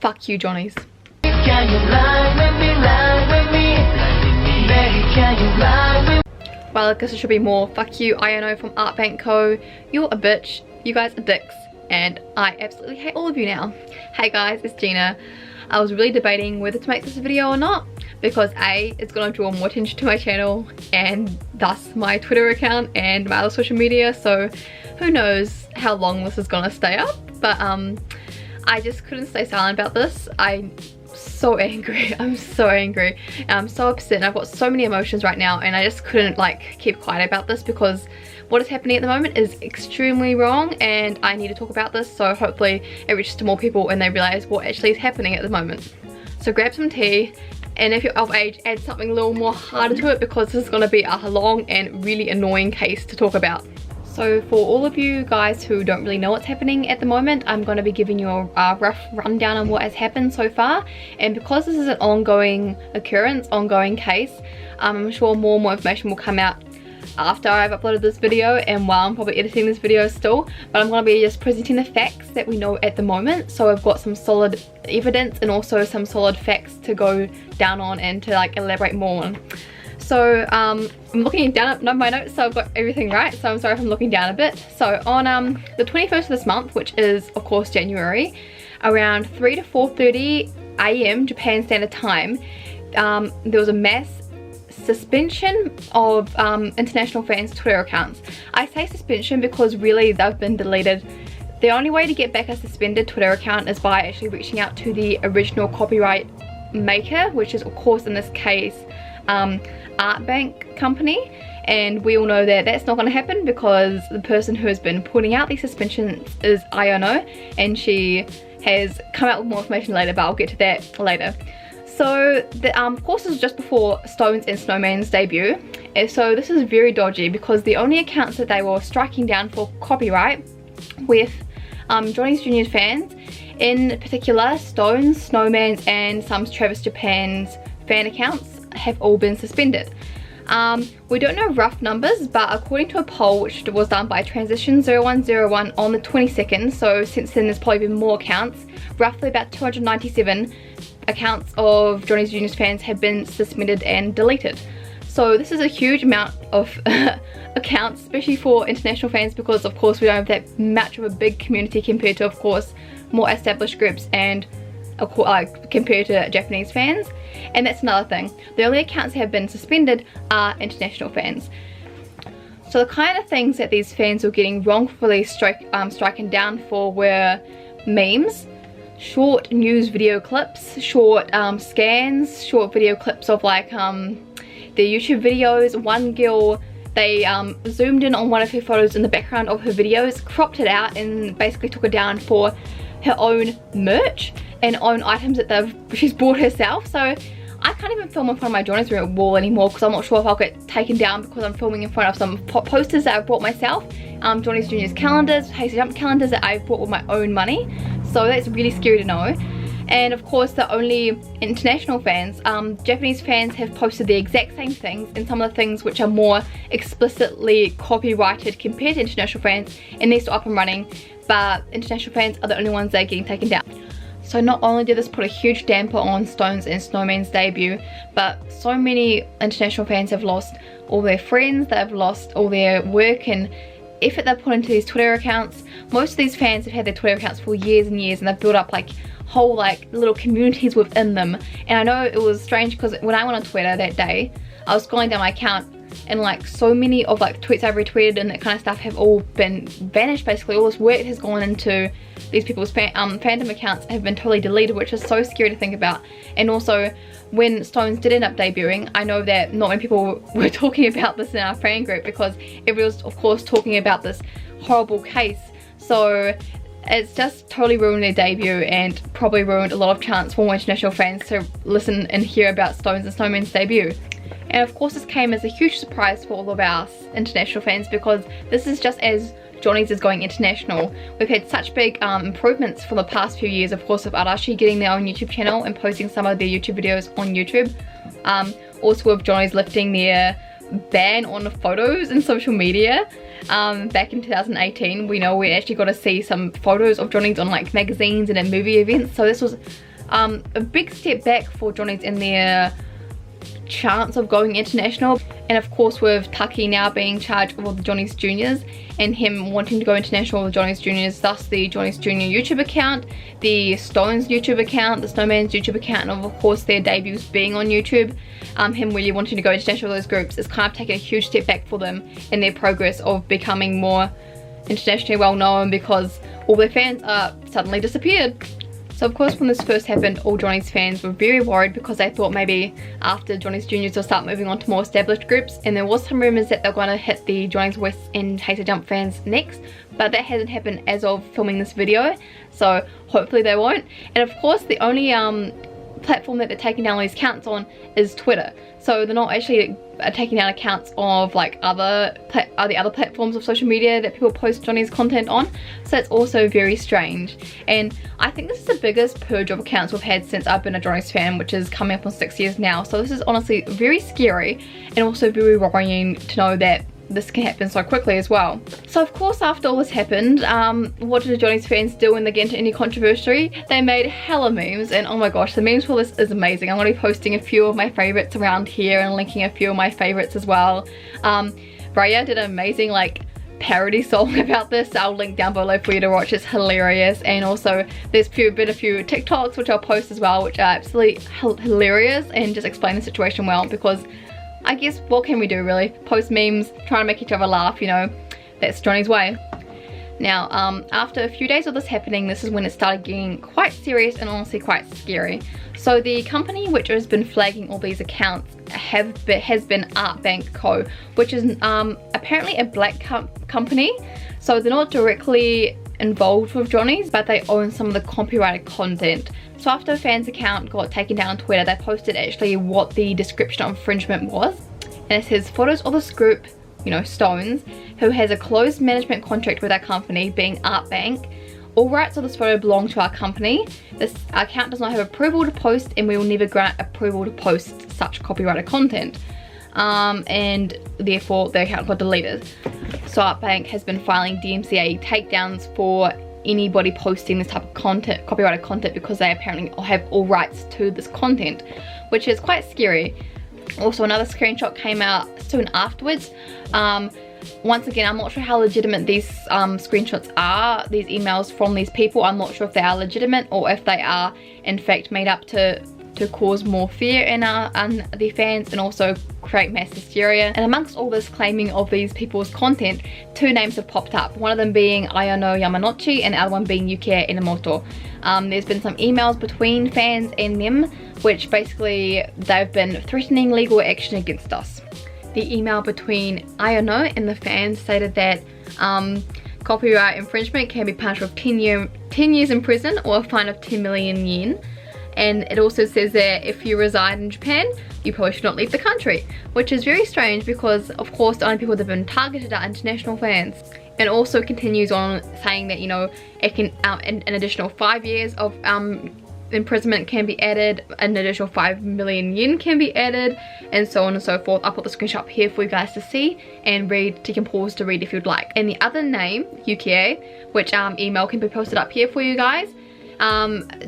fuck you, Johnny's. Well, I guess it should be more fuck you, INO from Art Bank Co. You're a bitch, you guys are dicks, and I absolutely hate all of you now. Hey guys, it's Gina. I was really debating whether to make this a video or not because A, it's gonna draw more attention to my channel and thus my Twitter account and my other social media, so who knows how long this is gonna stay up, but I just couldn't stay silent about this. I'm so angry. I'm so angry. I'm so upset and I've got so many emotions right now, and I just couldn't like keep quiet about this because what is happening at the moment is extremely wrong and I need to talk about this, so hopefully it reaches to more people and they realize what actually is happening at the moment. So grab some tea, and if you're of age, add something a little more harder to it because this is going to be a long and really annoying case to talk about. So for all of you guys who don't really know what's happening at the moment, I'm going to be giving you a rough rundown on what has happened so far. And because this is an ongoing occurrence, ongoing case, I'm sure more and more information will come out after I've uploaded this video and while I'm probably editing this video still. But I'm going to be just presenting the facts that we know at the moment. So I've got some solid evidence and also some solid facts to go down on and to like elaborate more on. So I'm looking down at my notes, so I've got everything right, so I'm sorry if I'm looking down a bit. So on the 21st of this month, which is of course January, around 3 to 4:30 AM Japan Standard Time, there was a mass suspension of international fans' Twitter accounts. I say suspension because really they've been deleted. The only way to get back a suspended Twitter account is by actually reaching out to the original copyright maker, which is of course in this case Art Bank company, and we all know that that's not going to happen because the person who has been putting out these suspensions is INO, and she has come out with more information later, but I'll get to that later. So of course this is just before Stones and Snowman's debut, and so this is very dodgy because the only accounts that they were striking down for copyright with Johnny's Jr.'s fans, in particular Stones, Snowman's and some Travis Japan's fan accounts, have all been suspended. We don't know rough numbers, but according to a poll which was done by Transition0101 on the 22nd, so since then there's probably been more accounts, roughly about 297 accounts of Johnny's Jr.'s fans have been suspended and deleted. So this is a huge amount of accounts, especially for international fans, because of course we don't have that much of a big community compared to of course more established groups and compared to Japanese fans. And that's another thing, the only accounts that have been suspended are international fans. So the kind of things that these fans were getting wrongfully striken down for were memes, short news video clips, short scans, short video clips of like their YouTube videos. One girl, they zoomed in on one of her photos in the background of her videos, cropped it out and basically took it down for her own merch and own items that she's bought herself. So I can't even film in front of my Johnny's wall anymore because I'm not sure if I'll get taken down because I'm filming in front of some posters that I've bought myself, Johnny's Jr.'s calendars, Hasty Jump calendars that I've bought with my own money. So that's really scary to know. And of course the only international fans, Japanese fans have posted the exact same things, and some of the things which are more explicitly copyrighted compared to international fans, and they're still up and running, but international fans are the only ones that are getting taken down. So not only did this put a huge damper on Stones and Snowman's debut, but so many international fans have lost all their friends, they've lost all their work and effort they've put into these Twitter accounts. Most of these fans have had their Twitter accounts for years and years, and they've built up like whole like little communities within them. And I know it was strange because when I went on Twitter that day, I was scrolling down my account and like so many of like tweets I've retweeted and that kind of stuff have all been vanished. Basically all this work has gone into these people's fandom accounts have been totally deleted, which is so scary to think about. And also when Stones did end up debuting, I know that not many people were talking about this in our fan group because everyone was of course talking about this horrible case. So it's just totally ruined their debut and probably ruined a lot of chance for more international fans to listen and hear about Stones and Snowman's debut. And of course this came as a huge surprise for all of our international fans because this is just as Johnny's is going international. We've had such big improvements for the past few years, of course, of Arashi getting their own YouTube channel and posting some of their YouTube videos on YouTube. Also with Johnny's lifting their ban on photos in social media. Back in 2018, we know we actually got to see some photos of Johnny's on like magazines and at movie events, so this was a big step back for Johnny's in their chance of going international. And of course with Taki now being in charge of the Johnny's Juniors and him wanting to go international with Johnny's Juniors, thus the Johnny's Junior YouTube account, the Stones YouTube account, the Snowman's YouTube account, and of course their debuts being on YouTube, him really wanting to go international with those groups is kind of taking a huge step back for them in their progress of becoming more internationally well known, because all their fans are suddenly disappeared. So of course when this first happened, all Johnny's fans were very worried because they thought maybe after Johnny's Juniors they'll start moving on to more established groups, and there was some rumours that they're going to hit the Johnny's West and Hater Jump fans next, but that hasn't happened as of filming this video, so hopefully they won't. And of course the only platform that they're taking down all these accounts on is Twitter, so they're not actually taking down accounts of like the other platforms of social media that people post Johnny's content on. So it's also very strange, and I think this is the biggest purge of accounts we've had since I've been a Johnny's fan, which is coming up on 6 years now. So this is honestly very scary and also very worrying to know that this can happen so quickly as well. So of course after all this happened, what did the Johnny's fans do when they get into any controversy? They made hella memes, and oh my gosh, the memes for this is amazing. I'm going to be posting a few of my favorites around here and linking a few of my favorites as well. Raya did an amazing like parody song about this. I'll link down below for you to watch. It's hilarious. And also there's been a few TikToks which I'll post as well, which are absolutely hilarious and just explain the situation well, because I guess what can we do really? Post memes, trying to make each other laugh, you know, that's Johnny's way. Now, after a few days of this happening, this is when it started getting quite serious and honestly quite scary. So the company which has been flagging all these accounts has been Artbank Co, which is apparently a black company. So they're not directly involved with Johnny's, but they own some of the copyrighted content. So after a fan's account got taken down on Twitter, they posted actually what the description of infringement was. And it says, photos of this group, you know, Stones, who has a closed management contract with our company, being Artbank. All rights of this photo belong to our company. This account does not have approval to post, and we will never grant approval to post such copyrighted content. And therefore the account got deleted. So Artbank has been filing DMCA takedowns for anybody posting this type of content, copyrighted content, because they apparently have all rights to this content, which is quite scary. Also another screenshot came out soon afterwards. Once again, I'm not sure how legitimate these screenshots are, these emails from these people. I'm not sure if they are legitimate or if they are in fact made up to cause more fear in the fans and also create mass hysteria. And amongst all this claiming of these people's content, two names have popped up, one of them being Ayano Yamanouchi and the other one being Yuki Inamoto. There's been some emails between fans and them which basically they've been threatening legal action against us. The email between Ayano and the fans stated that copyright infringement can be punished with 10 years in prison or a fine of 10 million yen. And it also says that if you reside in Japan, you probably should not leave the country, which is very strange because of course the only people that have been targeted are international fans. And also continues on saying that, you know, it can an additional 5 years of imprisonment can be added, an additional 5 million yen can be added, and so on and so forth. I'll put the screenshot here for you guys to see and read. You can pause to read if you'd like. And the other name, Yukie, which email can be posted up here for you guys.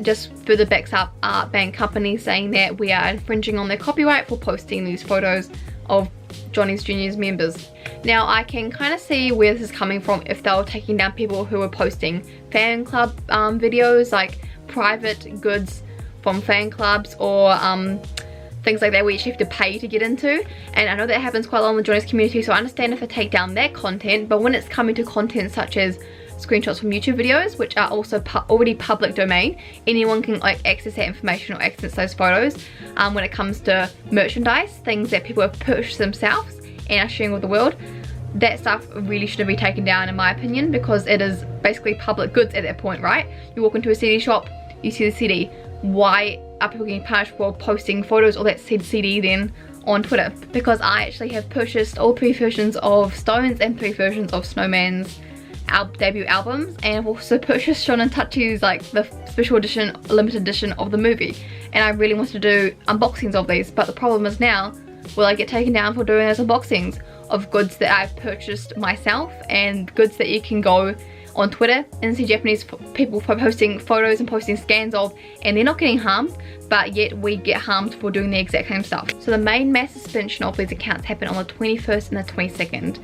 Just further backs up Artbank company saying that we are infringing on their copyright for posting these photos of Johnny's Junior's members. Now I can kind of see where this is coming from if they were taking down people who were posting fan club videos, like private goods from fan clubs or things like that where you actually have to pay to get into. And I know that happens quite a lot in the Johnny's community, so I understand if they take down their content, but when it's coming to content such as screenshots from YouTube videos, which are also already public domain, anyone can like access that information or access those photos. When it comes to merchandise, things that people have purchased themselves and are sharing with the world, that stuff really shouldn't be taken down in my opinion, because it is basically public goods at that point, right? You walk into a CD shop, you see the CD. Why are people getting punished for posting photos of that CD then on Twitter? Because I actually have purchased all 3 versions of Stones and 3 versions of Snowman's debut albums, and I've also purchased Shonen Tachi's like the special edition, limited edition of the movie, and I really wanted to do unboxings of these, but the problem is now, will I get taken down for doing those unboxings of goods that I've purchased myself and goods that you can go on Twitter and see Japanese people for posting photos and posting scans of, and they're not getting harmed, but yet we get harmed for doing the exact same stuff. So the main mass suspension of these accounts happened on the 21st and the 22nd.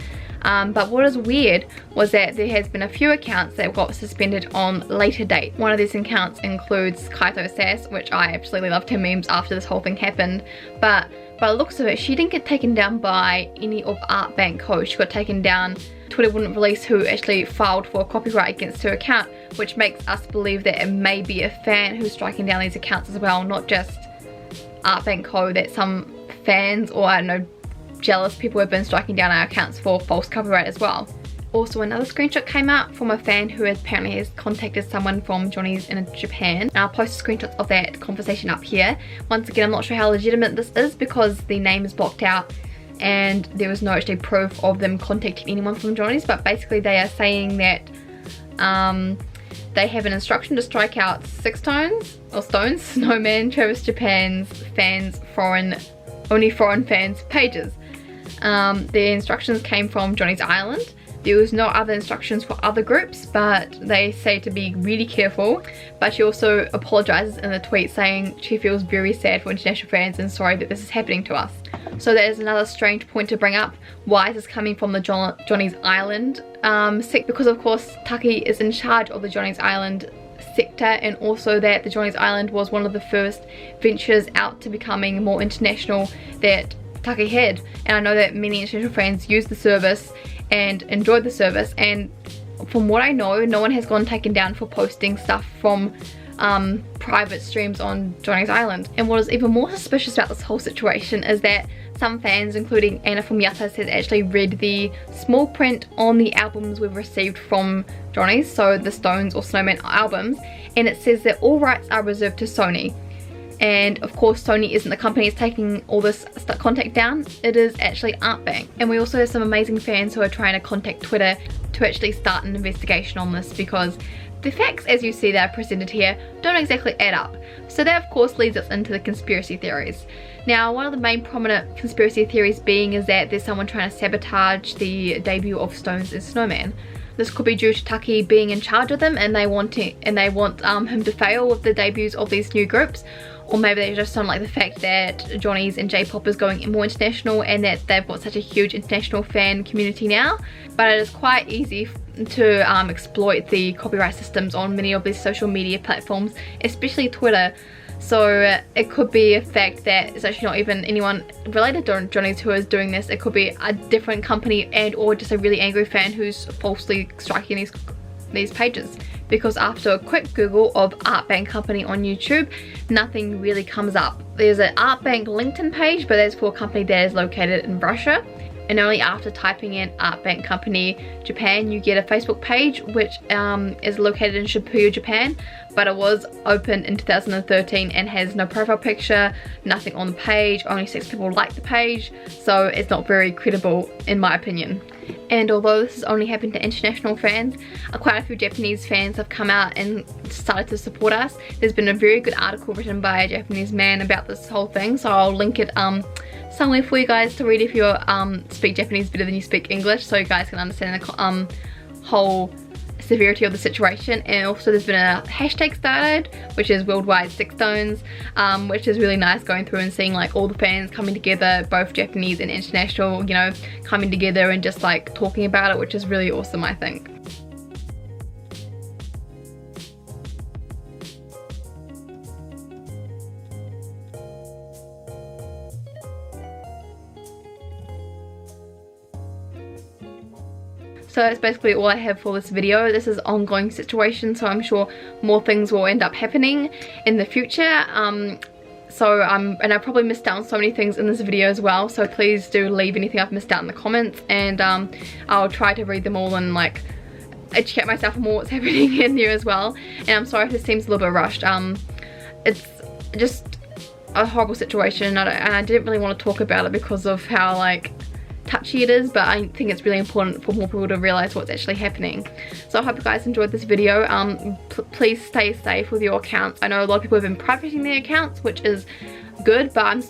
But what is weird was that there has been a few accounts that got suspended on later date. One of these accounts includes Kaito Sass, which I absolutely loved her memes after this whole thing happened. But by the looks of it, she didn't get taken down by any of Art Bank Co. She got taken down. Twitter wouldn't release who actually filed for copyright against her account, which makes us believe that it may be a fan who's striking down these accounts as well, not just Art Bank Co. That some fans, or I don't know, jealous people have been striking down our accounts for false copyright as well. Also, another screenshot came out from a fan who apparently has contacted someone from Johnny's in Japan. I'll post screenshots of that conversation up here. Once again, I'm not sure how legitimate this is because the name is blocked out and there was no actually proof of them contacting anyone from Johnny's, but basically they are saying that they have an instruction to strike out 6 stones, Snowman, Travis Japan's fans, only foreign fans pages. The instructions came from Johnny's Island. There was no other instructions for other groups, but they say to be really careful. But she also apologizes in the tweet saying she feels very sad for international fans and sorry that this is happening to us. So that is another strange point to bring up. Why is this coming from the Johnny's Island sector? Because of course Taki is in charge of the Johnny's Island sector, and also that the Johnny's Island was one of the first ventures out to becoming more international that Taki had. And I know that many international fans use the service and enjoyed the service, and from what I know, no one has gone taken down for posting stuff from private streams on Johnny's Island. And what is even more suspicious about this whole situation is that some fans, including Anna from Yatas, has actually read the small print on the albums we've received from Johnny's, so the Stones or Snowman albums, and it says that all rights are reserved to Sony. And of course Sony isn't the company that's taking all this contact down, it is actually Art Bank. And we also have some amazing fans who are trying to contact Twitter to actually start an investigation on this, because the facts as you see that are presented here don't exactly add up. So that of course leads us into the conspiracy theories. Now, one of the main prominent conspiracy theories being is that there's someone trying to sabotage the debut of Stones and Snowman. This could be due to Taki being in charge of them and they want him to fail with the debuts of these new groups. Or maybe they just don't like the fact that Johnny's and J-pop is going more international and that they've got such a huge international fan community now. But it is quite easy to exploit the copyright systems on many of these social media platforms, especially Twitter. So it could be a fact that it's actually not even anyone related to Johnny's who is doing this. It could be a different company and or just a really angry fan who's falsely striking these pages. Because after a quick Google of Art Bank Company on YouTube, nothing really comes up. There's an Art Bank LinkedIn page, but that's for a company that is located in Russia. And only after typing in Art Bank Company Japan, you get a Facebook page which is located in Shibuya, Japan, but it was opened in 2013 and has no profile picture, nothing on the page, only 6 people like the page, so it's not very credible in my opinion. And although this has only happened to international fans, quite a few Japanese fans have come out and started to support us. There's been a very good article written by a Japanese man about this whole thing, so I'll link it somewhere for you guys to read if you speak Japanese better than you speak English, so you guys can understand the whole severity of the situation. And also there's been a hashtag started which is worldwide 6 stones, which is really nice, going through and seeing like all the fans coming together, both Japanese and international, you know, coming together and just like talking about it, which is really awesome, I think. So that's basically all I have for this video. This is an ongoing situation, so I'm sure more things will end up happening in the future. And I probably missed out on so many things in this video as well, so please do leave anything I've missed out in the comments, and I'll try to read them all and like educate myself on what's happening in there as well. And I'm sorry if this seems a little bit rushed. It's just a horrible situation, and I didn't really want to talk about it because of how like touchy it is, but I think it's really important for more people to realize what's actually happening. So I hope you guys enjoyed this video. Please stay safe with your accounts. I know a lot of people have been privating their accounts, which is good, but I'm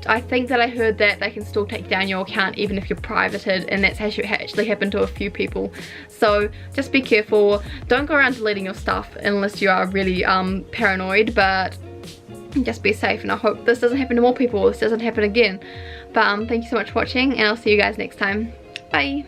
I think that I heard that they can still take down your account even if you're privated, and that's actually happened to a few people. So just be careful. Don't go around deleting your stuff unless you are really paranoid, but just be safe, and I hope this doesn't happen to more people, this doesn't happen again. But thank you so much for watching, and I'll see you guys next time. Bye.